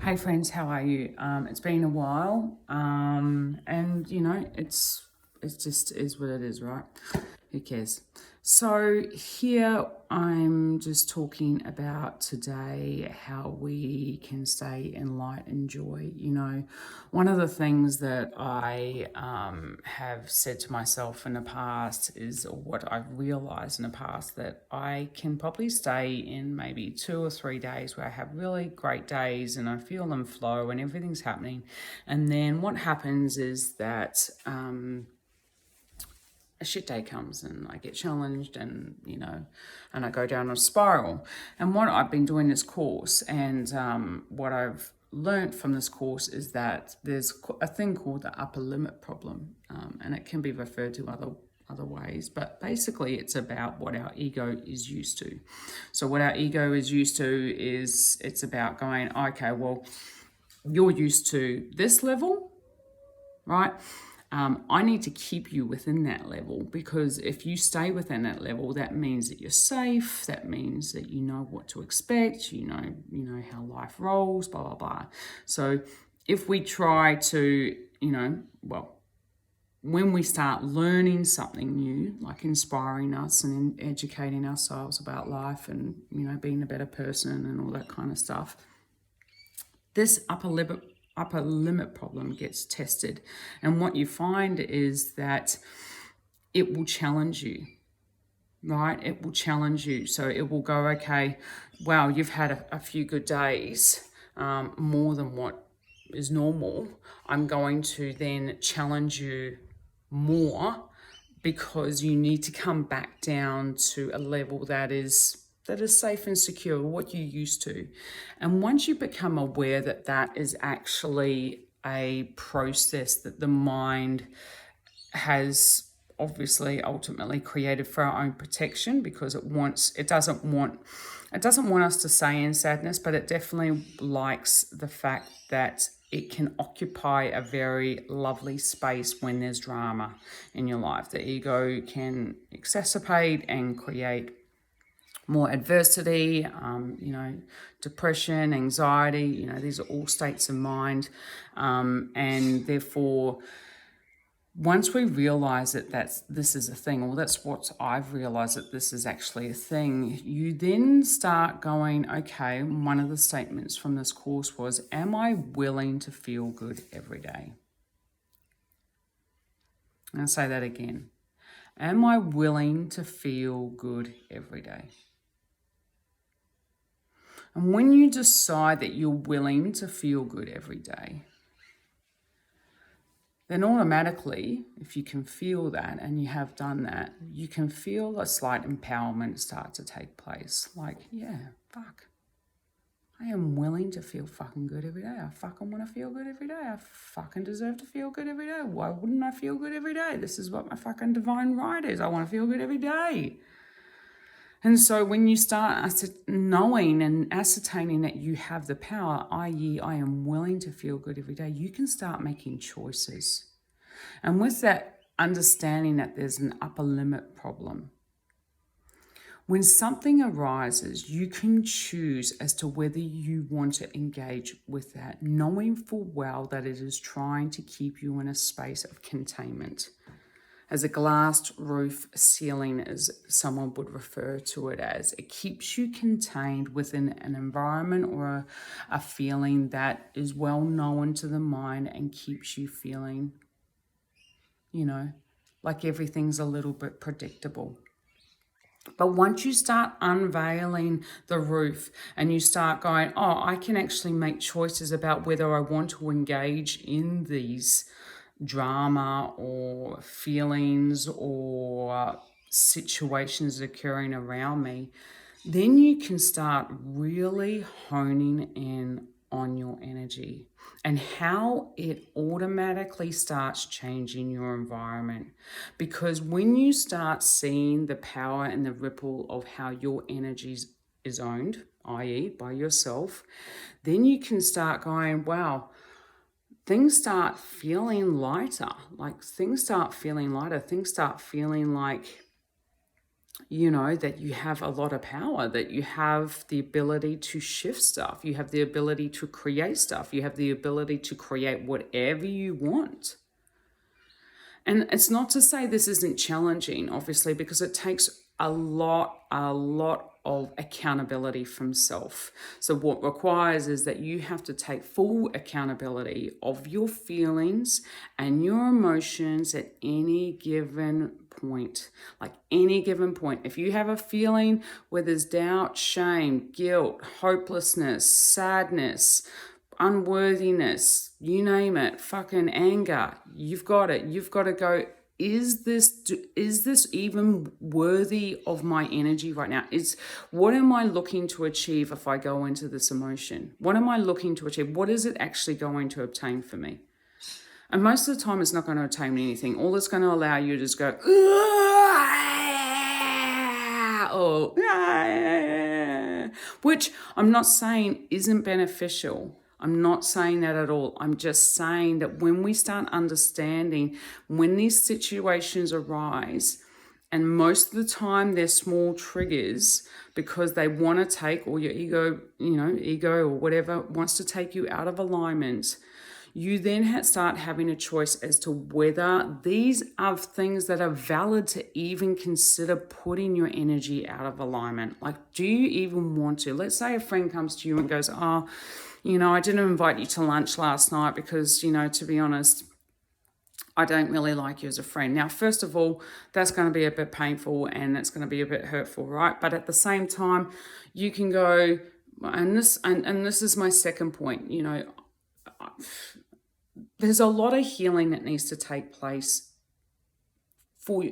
Hey friends, how are you? It's been a while, and it's just is what it is, right? Who cares? So here I'm just talking about today how we can stay in light and joy. One of the things that I have said to myself in the past is, or what I've realized in the past, that I can probably stay in maybe 2 or 3 days where I have really great days and I feel them flow and everything's happening. And then what happens is that a shit day comes and I get challenged and I go down a spiral. And what I've been doing this course and what I've learned from this course is that there's a thing called the upper limit problem, and it can be referred to other ways, but basically it's about what our ego is used to. So what our ego is used to is it's about going, okay, well, you're used to this level, right? I need to keep you within that level, because if you stay within that level, that means that you're safe. That means that you know what to expect. You know how life rolls. Blah blah blah. So if we try to, when we start learning something new, like inspiring us and educating ourselves about life and being a better person and all that kind of stuff, this upper limit problem gets tested. And what you find is that it will challenge you, right? It will challenge you. So it will go, okay, wow, you've had a few good days, more than what is normal. I'm going to then challenge you more, because you need to come back down to a level that is safe and secure, what you're used to. And once you become aware that that is actually a process that the mind has obviously ultimately created for our own protection, because it doesn't want us to stay in sadness, but it definitely likes the fact that it can occupy a very lovely space when there's drama in your life. The ego can exacerbate and create more adversity, depression, anxiety. These are all states of mind, and therefore, once we realize that this is a thing, or that's what I've realized, that this is actually a thing, you then start going, okay, one of the statements from this course was, am I willing to feel good every day? I'll say that again. Am I willing to feel good every day? And when you decide that you're willing to feel good every day, then automatically, if you can feel that and you have done that, you can feel a slight empowerment start to take place. Like, yeah, fuck. I am willing to feel fucking good every day. I fucking want to feel good every day. I fucking deserve to feel good every day. Why wouldn't I feel good every day? This is what my fucking divine right is. I want to feel good every day. And so when you start knowing and ascertaining that you have the power, i.e., I am willing to feel good every day, you can start making choices. And with that understanding that there's an upper limit problem, when something arises, you can choose as to whether you want to engage with that, knowing full well that it is trying to keep you in a space of containment. As a glassed roof ceiling, as someone would refer to it as. It keeps you contained within an environment or a feeling that is well known to the mind and keeps you feeling, like everything's a little bit predictable. But once you start unveiling the roof and you start going, oh, I can actually make choices about whether I want to engage in these drama or feelings or situations occurring around me, then you can start really honing in on your energy and how it automatically starts changing your environment. Because when you start seeing the power and the ripple of how your energy is owned, i.e., by yourself, then you can start going, wow, things start feeling lighter. Things start feeling like you know, that you have a lot of power, that you have the ability to shift stuff, you have the ability to create stuff, you have the ability to create whatever you want. And it's not to say this isn't challenging, obviously, because it takes a lot of accountability from self. So what requires is that you have to take full accountability of your feelings and your emotions at any given point. Like any given point. If you have a feeling where there's doubt, shame, guilt, hopelessness, sadness, unworthiness, you name it, fucking anger, you've got it. You've got to go, is this even worthy of my energy right now? What am I looking to achieve if I go into this emotion? What am I looking to achieve? What is it actually going to obtain for me? And most of the time it's not going to obtain anything. All it's going to allow you to just go, which I'm not saying isn't beneficial. I'm not saying that at all. I'm just saying that when we start understanding when these situations arise, and most of the time they're small triggers because they want to take, or your ego or whatever wants to take you out of alignment, you then start having a choice as to whether these are things that are valid to even consider putting your energy out of alignment. Like, do you even want to? Let's say a friend comes to you and goes, oh, I didn't invite you to lunch last night because, to be honest, I don't really like you as a friend. Now, first of all, that's going to be a bit painful and it's going to be a bit hurtful, right? But at the same time, you can go, and this is my second point, there's a lot of healing that needs to take place for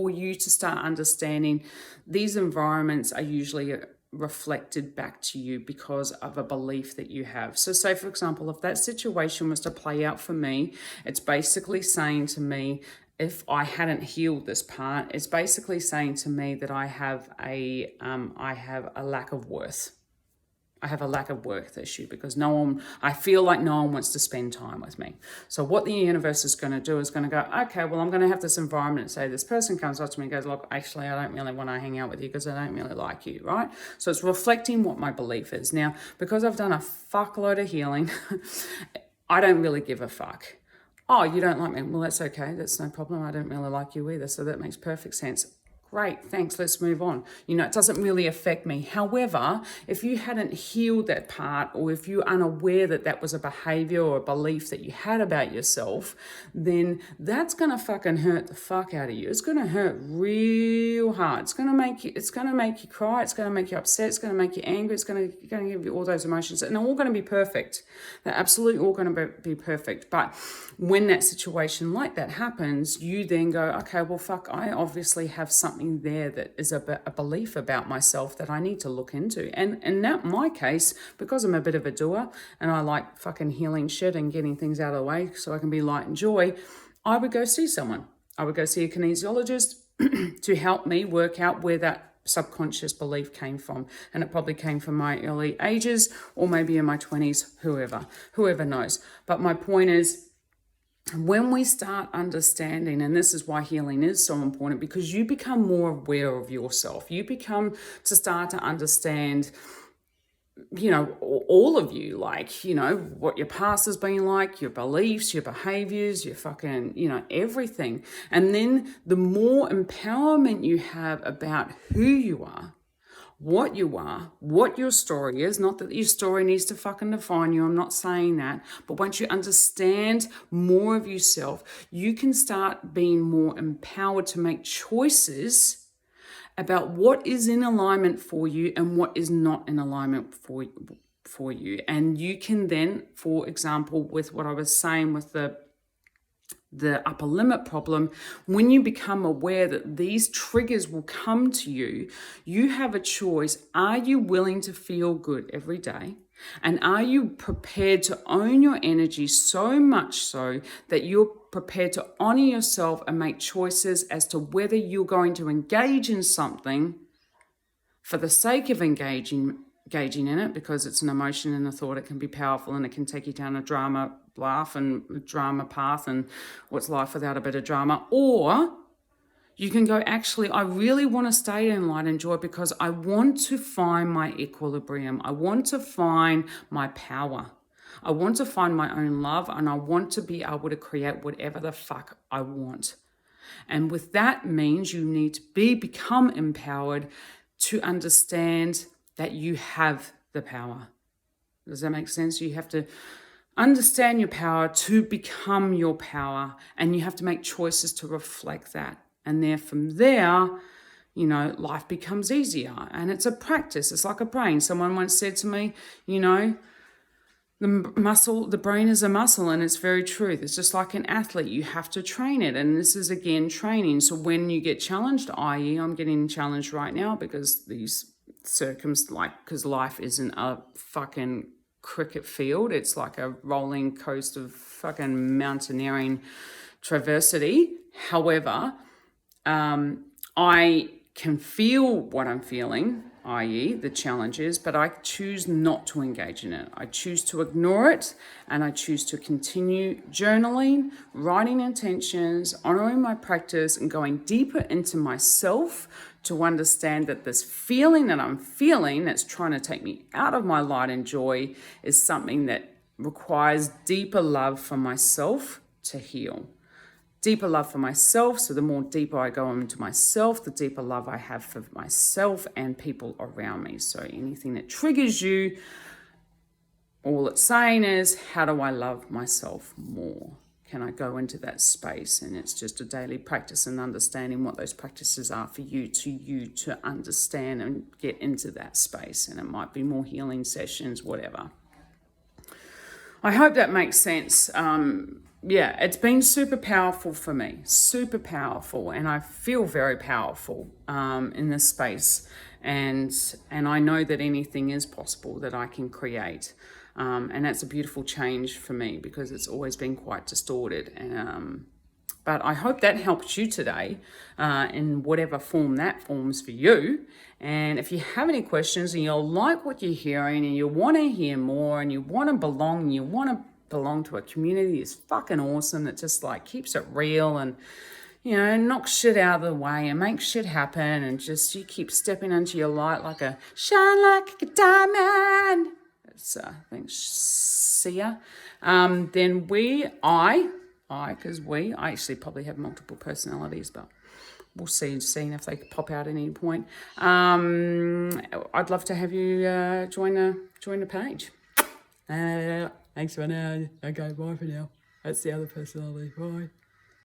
you to start understanding these environments are usually reflected back to you because of a belief that you have. So say, for example, if that situation was to play out for me, it's basically saying to me, if I hadn't healed this part, it's basically saying to me that I have a lack of worth. I have a lack of worth issue because I feel like no one wants to spend time with me. So what the universe is going to do is going to go, okay, well, I'm going to have this environment and say this person comes up to me and goes, look, actually, I don't really want to hang out with you because I don't really like you, right? So it's reflecting what my belief is. Now, because I've done a fuckload of healing, I don't really give a fuck. Oh, you don't like me? Well, that's okay. That's no problem. I don't really like you either. So that makes perfect sense. Great, thanks, let's move on. It doesn't really affect me. However, if you hadn't healed that part, or if you're unaware that that was a behavior or a belief that you had about yourself, then that's gonna fucking hurt the fuck out of you. It's gonna hurt real hard. It's gonna make you cry, it's gonna make you upset, it's gonna make you angry, it's gonna give you all those emotions, and they're all gonna be perfect. They're absolutely all gonna be perfect. But when that situation like that happens, you then go, okay, well, fuck, I obviously have something there that is a belief about myself that I need to look into. And in my case, because I'm a bit of a doer and I like fucking healing shit and getting things out of the way so I can be light and joy, I would go see someone. I would go see a kinesiologist to help me work out where that subconscious belief came from. And it probably came from my early ages or maybe in my 20s, whoever knows. But my point is, when we start understanding, and this is why healing is so important, because you become more aware of yourself. You become to start to understand, all of you, like, what your past has been like, your beliefs, your behaviors, your fucking, everything. And then the more empowerment you have about who you are, what your story is. Not that your story needs to fucking define you. I'm not saying that. But once you understand more of yourself, you can start being more empowered to make choices about what is in alignment for you and what is not in alignment for you. And you can then, for example, with what I was saying with the upper limit problem, when you become aware that these triggers will come to you, you have a choice. Are you willing to feel good every day? And are you prepared to own your energy so much so that you're prepared to honor yourself and make choices as to whether you're going to engage in something for the sake of engaging in it, because it's an emotion and a thought, it can be powerful and it can take you down a drama path and what's life without a bit of drama, or You can go, actually, I really want to stay in light and joy because I want to find my equilibrium. I want to find my power. I want to find my own love, and I want to be able to create whatever the fuck I want. And with that means you need to become empowered to understand that you have the power. Does that make sense? You have to understand your power to become your power, and you have to make choices to reflect that. And then from there, you know, life becomes easier. And it's a practice. It's like a brain. Someone once said to me, you know, the brain is a muscle, and it's very true. It's just like an athlete. You have to train it. And this is, again, training. So when you get challenged, i.e. I'm getting challenged right now because because life isn't a fucking cricket field. It's like a rolling coast of fucking mountaineering traversity. However, I can feel what I'm feeling, i.e. the challenges, but I choose not to engage in it. I choose to ignore it, and I choose to continue journaling, writing intentions, honoring my practice, and going deeper into myself to understand that this feeling that I'm feeling that's trying to take me out of my light and joy is something that requires deeper love for myself to heal. Deeper love for myself. So the more deeper I go into myself, the deeper love I have for myself and people around me. So anything that triggers you, all it's saying is, how do I love myself more? Can I go into that space? And it's just a daily practice and understanding what those practices are for you to understand and get into that space. And it might be more healing sessions, whatever. I hope that makes sense. Yeah, it's been super powerful for me, super powerful, and I feel very powerful in this space, and I know that anything is possible that I can create, and that's a beautiful change for me because it's always been quite distorted. But I hope that helps you today in whatever form that forms for you. And if you have any questions and you like what you're hearing and you want to hear more and you want to belong, and you want to belong to a community that's fucking awesome, that just like keeps it real and, you know, knocks shit out of the way and makes shit happen, and just you keep stepping into your light like a shine like a diamond. That's thanks, Sia. Then I actually probably have multiple personalities, but we'll seeing if they pop out at any point. I'd love to have you join the page. Thanks for now. Okay, bye for now. That's the other personality. Bye.